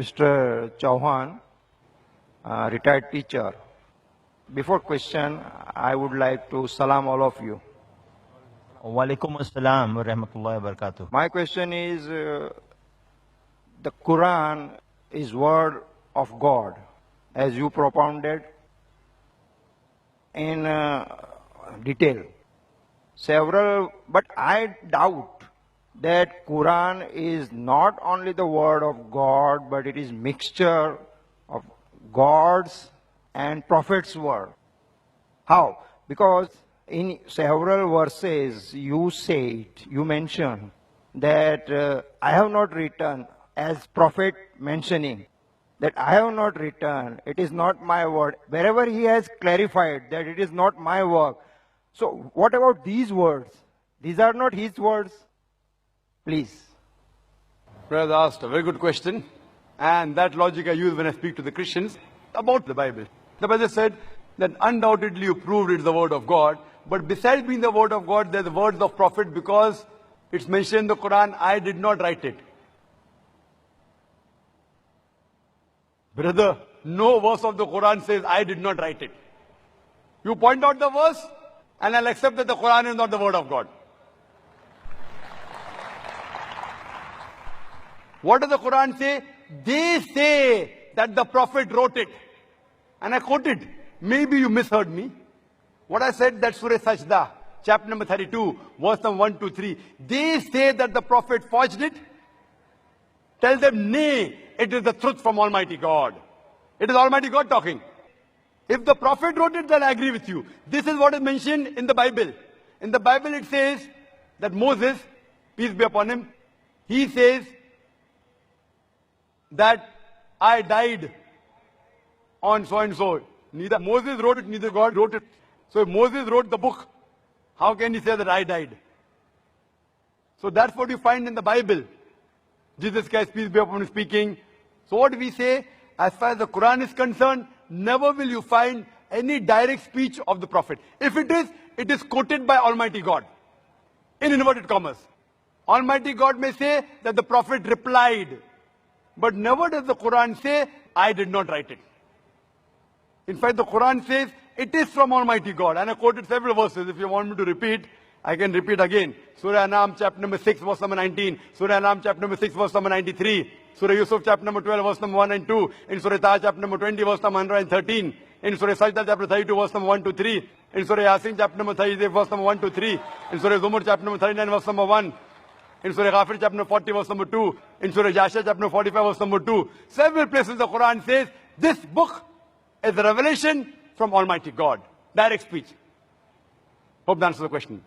Mr. Chauhan, retired teacher. Before question, I would like to salam all of you. Walaikum assalam wa rahmatullahi wa barakatuh. My question is, the Quran is word of God, as you propounded in detail. But I doubt that Quran is not only the word of God, but it is mixture of God's and Prophet's word. How? Because in several verses you mentioned that I have not written, as Prophet mentioning, that I have not written, it is not my word. Wherever he has clarified that it is not my work. So what about these words? These are not his words. Please. Brother asked a very good question, and that logic I use when I speak to the Christians about the Bible. The brother said that undoubtedly you proved it's the word of God, but besides being the word of God, they're the words of Prophet because it's mentioned in the Quran, I did not write it. Brother, no verse of the Quran says I did not write it. You point out the verse, and I'll accept that the Quran is not the word of God. What does the Quran say? They say that the Prophet wrote it. And I quoted. Maybe you misheard me. What I said, that Surah Sajda, chapter number 32, verse number 1 to 3. They say that the Prophet forged it. Tell them, nay, it is the truth from Almighty God. It is Almighty God talking. If the Prophet wrote it, then I agree with you. This is what is mentioned in the Bible. In the Bible it says that Moses, peace be upon him, he says that I died on so and so. Neither Moses wrote it, neither God wrote it. So if Moses wrote the book, how can he say that I died? So that's what you find in the Bible. Jesus Christ, peace be upon him, speaking. So what we say, as far as the Quran is concerned, never will you find any direct speech of the Prophet. If it is quoted by Almighty God, in inverted commas. Almighty God may say that the Prophet replied, but never does the Quran say, I did not write it. In fact, the Quran says, it is from Almighty God. And I quoted several verses. If you want me to repeat, I can repeat again. Surah Anam, chapter number 6, verse number 19. Surah Anam, chapter number 6, verse number 93. Surah Yusuf, chapter number 12, verse number 1 and 2. In Surah Taha, chapter number 20, verse number 113. In Surah Sajda, chapter 32, verse number 1 to 3. In Surah Yasin, chapter number 38, verse number 1 to 3. In Surah Zumur, chapter number 39, verse number 1. In Surah Ghafir, chapter number 40, verse number 2. In Surah Jasha, chapter number 45, verse number 2. Several places the Quran says, this book is a revelation from Almighty God. Direct speech. Hope that answers the question.